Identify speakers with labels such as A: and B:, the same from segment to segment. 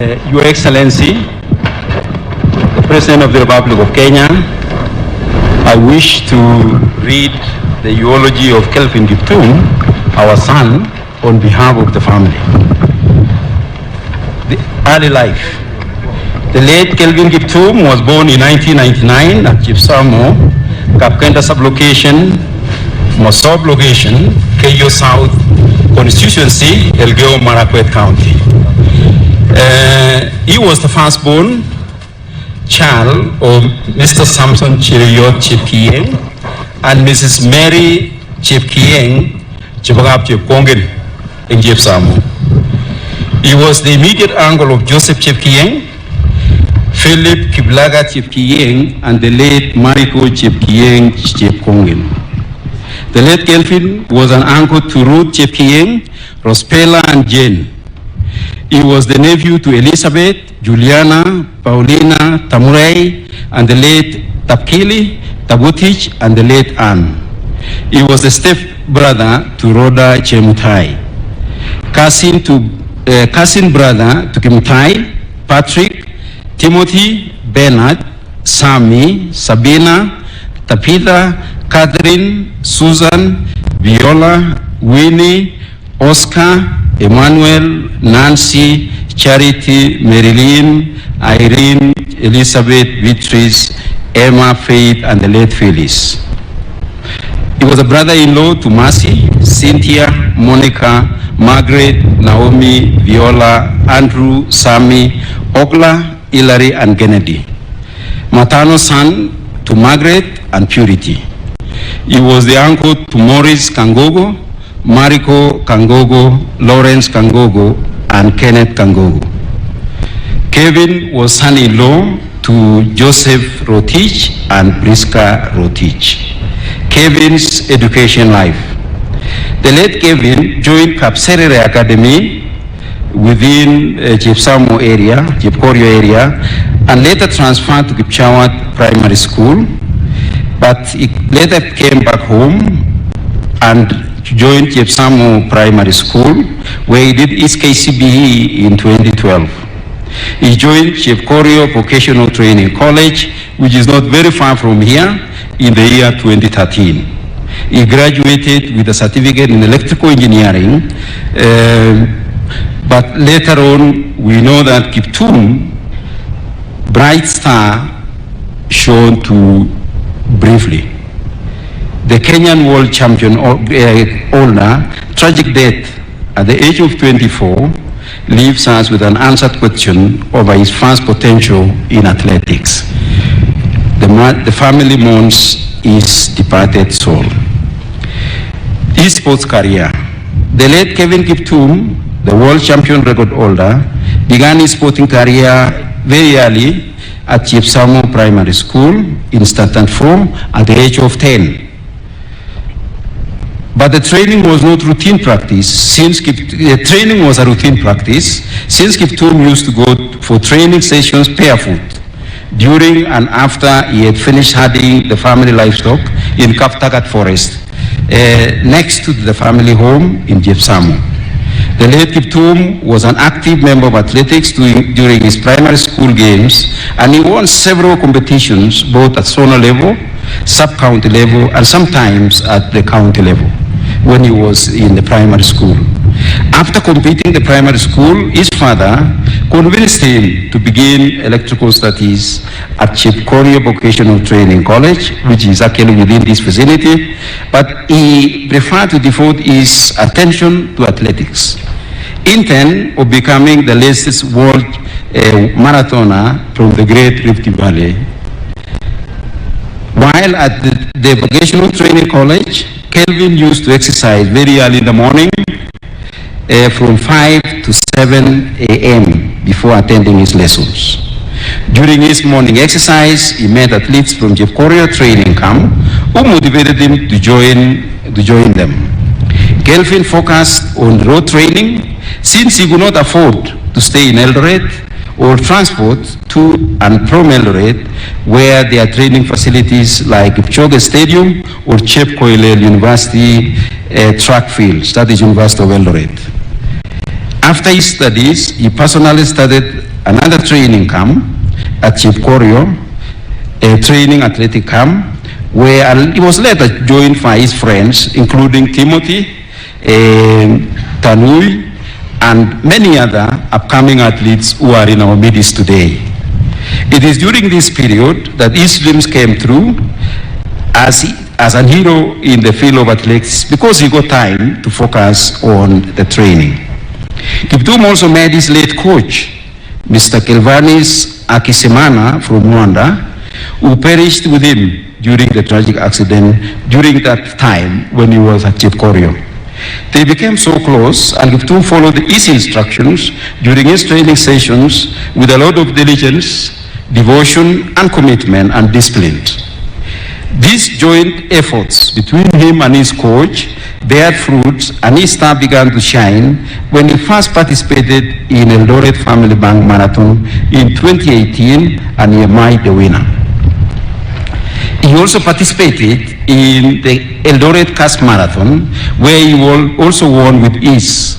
A: Your Excellency, the President of the Republic of Kenya, I wish to read the eulogy of Kelvin Kiptum, our son, on behalf of the family. The early life. The late Kelvin Kiptum was born in 1999 at Chipsamo, Kapkenda sublocation, Mosob location, Keyo South constituency, Elgeyo Marakwet County. He was the firstborn child of Mr. Samson Chiriyot Chepkieng and Mrs. Mary Chepkieng Chibagap Chepkongen in Chipsamo. He was the immediate uncle of Joseph Chepkieng, Philip Kiblaga Chepkieng, and the late Mariko Chepkieng Chepkongen. The late Kelvin was an uncle to Ruth Chepkieng, Rospela, and Jane. He was the nephew to Elizabeth, Juliana, Paulina, Tamurei, and the late Tapkili, Tabutich, and the late Anne. He was the step-brother to Rhoda Chemutai, cousin brother to Kimutai, Patrick, Timothy, Bernard, Sammy, Sabina, Tapita, Catherine, Susan, Viola, Winnie, Oscar, Emmanuel, Nancy, Charity, Marilyn, Irene, Elizabeth, Beatrice, Emma, Faith, and the late Phyllis. He was a brother-in-law to Mercy, Cynthia, Monica, Margaret, Naomi, Viola, Andrew, Sammy, Ogla, Hilary, and Kennedy. Maternal son to Margaret and Purity. He was the uncle to Maurice Kangogo, Mariko Kangogo, Lawrence Kangogo, and Kenneth Kangogo. Kevin was son-in-law to Joseph Rotich and Priska Rotich. Kevin's education life. The late Kevin joined Kapserere Academy within Chepsamo area, Chepkorio area, and later transferred to Kipchawat Primary School, but he later came back home and joined Chepsamo Primary School, where he did his KCBE in 2012. He joined Chepkorio Vocational Training College, which is not very far from here, in the year 2013. He graduated with a certificate in electrical engineering, but later on, we know that Kiptum, bright star, shown to briefly. The Kenyan world champion holder, tragic death at the age of 24, leaves us with an unanswered question over his vast potential in athletics. The family mourns his departed soul. His sports career. The late Kevin Kiptum, the world champion record holder, began his sporting career very early at Chepsamo Primary School in Stanton Form at the age of 10. But the training was not routine practice. The training was a routine practice, since Kiptum used to go for training sessions barefoot during and after he had finished herding the family livestock in Kaptagat Forest, next to the family home in Chepsamo. The late Kiptum was an active member of athletics during his primary school games, and he won several competitions both at zona level, sub-county level, and sometimes at the county level when he was in the primary school. After completing the primary school, his father convinced him to begin electrical studies at Chepkorio Vocational Training College, which is actually within this vicinity, but he preferred to devote his attention to athletics, intent of becoming the latest world marathoner from the Great Rift Valley. While at the Vocational Training College, Kelvin used to exercise very early in the morning, from 5 to 7 a.m. before attending his lessons. During his morning exercise, he met athletes from Chepkorio training camp who motivated him to join them. Kelvin focused on road training since he could not afford to stay in Eldoret or transport to and from Eldoret, where there are training facilities like Kipchoge Stadium or Chep Koilel University track fields, that is University of Eldoret. After his studies, he personally started another training camp at Chipkorio, a training athletic camp, where he was later joined by his friends, including Timothy, Tanui, and many other upcoming athletes who are in our midst today. It is during this period that his dreams came true as an hero in the field of athletics, because he got time to focus on the training. Kiptum also met his late coach, Mr. Kelvanis Akisemana from Rwanda, who perished with him during the tragic accident during that time when he was at Chipkorio. They became so close, and Kiptum followed his instructions during his training sessions with a lot of diligence, devotion, and commitment and discipline. These joint efforts between him and his coach bear fruits, and his star began to shine when he first participated in Eldoret Family Bank Marathon in 2018, and he emerged the winner. He also participated in the Eldoret Cast Marathon, where he also won with ease.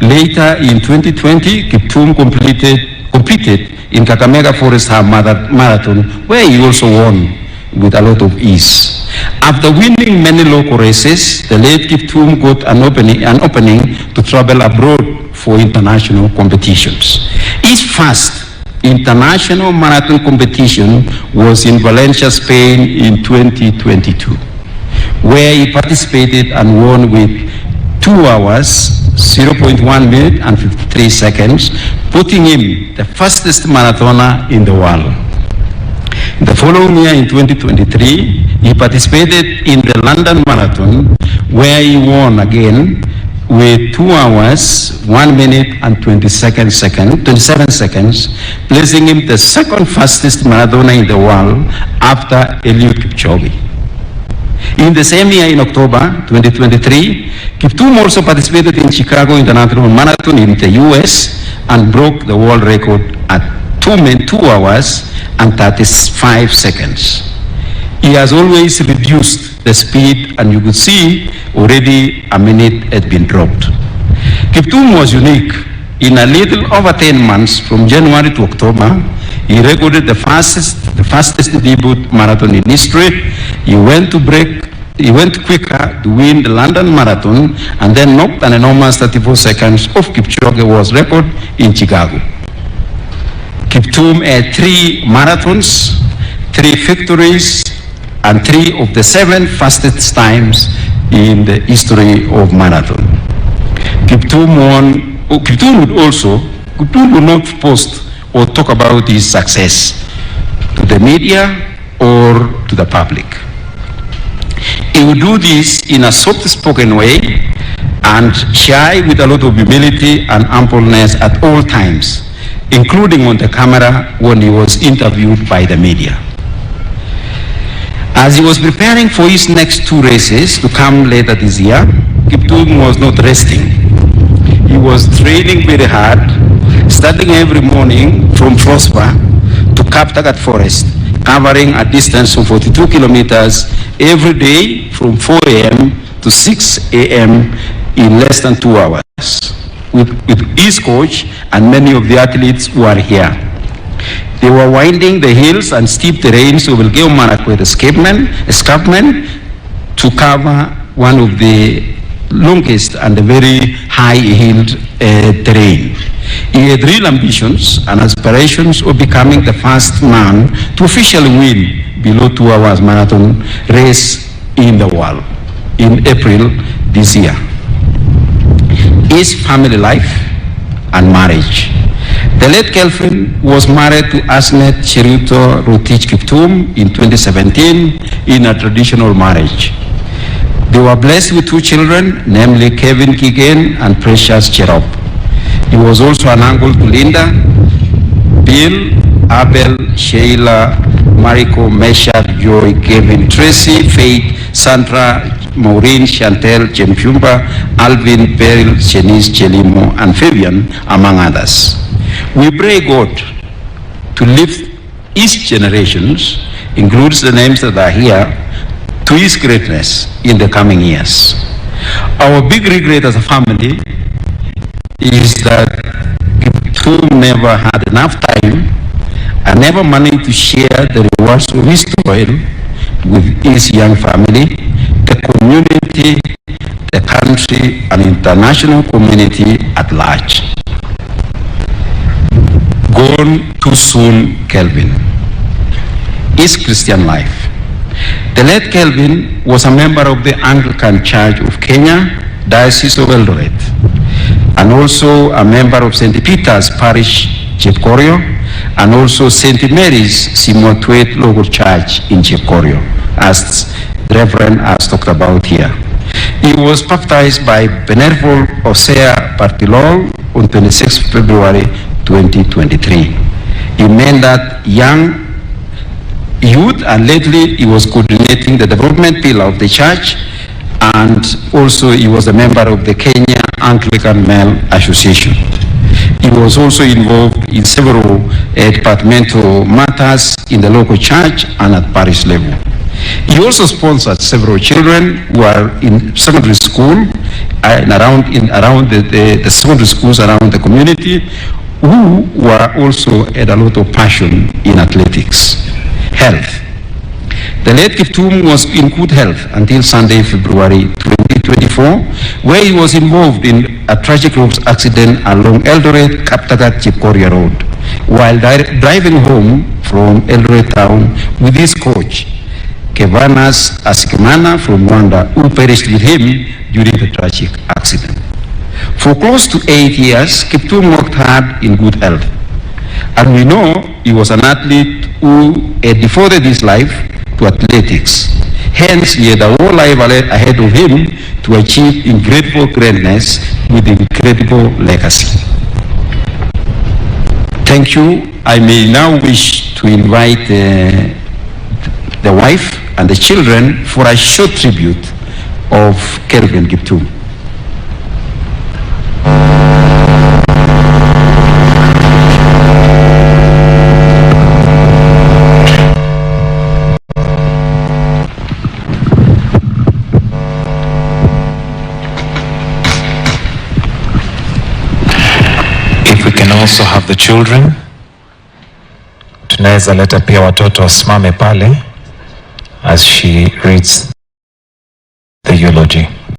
A: Later in 2020, Kiptum competed in Kakamega Forest Half Marathon, where he also won with a lot of ease. After winning many local races, the late Kiptum got an opening to travel abroad for international competitions. His first international marathon competition was in Valencia, Spain in 2022, where he participated and won with 2 hours, 0.1 minute and 53 seconds, putting him the fastest marathoner in the world. The following year in 2023, he participated in the London Marathon, where he won again with 2 hours, 1 minute and 27 seconds, placing him the second fastest marathoner in the world after Eliud Kipchoge. In the same year, in October 2023, Kiptum also participated in Chicago International Marathon in the US and broke the world record at 2 hours and 35 seconds. He has always reduced the speed, and you could see already a minute had been dropped. Kiptum was unique. In a little over 10 months, from January to October, he recorded the fastest debut marathon in history. He went quicker to win the London Marathon, and then knocked an enormous 34 seconds off Kipchoge was record in Chicago. Kiptum had 3 marathons, 3 victories, and 3 of the 7 fastest times in the history of marathon. Kiptum would not post or talk about his success to the media or to the public. He would do this in a soft-spoken way and shy with a lot of humility and humbleness at all times, including on the camera when he was interviewed by the media. As he was preparing for his next 2 races to come later this year, Kiptum was not resting. He was training very hard, starting every morning from Prosper to Kaptagat Forest, covering a distance of 42 kilometers every day from 4 a.m. to 6 a.m. in less than 2 hours, with his coach and many of the athletes who are here. They were winding the hills and steep terrains of Elgeyo Marakwet escarpment to cover one of the longest and very high-hilled terrain. He had real ambitions and aspirations of becoming the first man to officially win below 2 hours marathon race in the world in April this year. His family life and marriage. The late Kelvin was married to Asnet Cheruto Rotich Kiptum in 2017 in a traditional marriage. They were blessed with 2 children, namely Kevin Kigen and Precious Cherop. He was also an uncle to Linda, Bill, Abel, Sheila, Mariko, Mesha, Joy, Kevin, Tracy, Faith, Sandra, Maureen, Chantel, Jemfumba, Alvin, Beryl, Chenise, Chelimo, and Fabian, among others. We pray God to lift his generations, includes the names that are here, to his greatness in the coming years. Our big regret as a family is that Kiptum never had enough time and never managed to share the rewards of his toil with his young family, the community, the country, and international community at large. Gone too soon, Kelvin. His Christian life. The late Kelvin was a member of the Anglican Church of Kenya, Diocese of Eldoret, and also a member of St. Peter's Parish, Chepkorio, and also St. Mary's Simotwet Local Church in Chepkorio, as the Reverend has talked about here. He was baptized by Venerable Osea Bartilol on 26 February 2023. He mentored young youth, and lately he was coordinating the development pillar of the church, and also he was a member of the Kenya Anglican Male Association. He was also involved in several departmental matters in the local church and at parish level. He also sponsored several children who are in secondary school and around the secondary schools around the community, who were also had a lot of passion in athletics. Health. The late Kiptum was in good health until Sunday, February 2024, where he was involved in a tragic road accident along Eldoret Kaptagat Chepkoria Road while driving home from Eldoret town with his coach, Kevanas Asikemana from Rwanda, who perished with him during the tragic accident. For close to 8 years, Kiptum worked hard in good health. And we know he was an athlete who had devoted his life to athletics. Hence, he had a whole life ahead of him to achieve incredible greatness with incredible legacy. Thank you. I may now wish to invite the wife and the children for a short tribute of Kelvin Kiptum.
B: Also have the children. Tunaweza leta pia watoto wasimame pale as she reads the eulogy.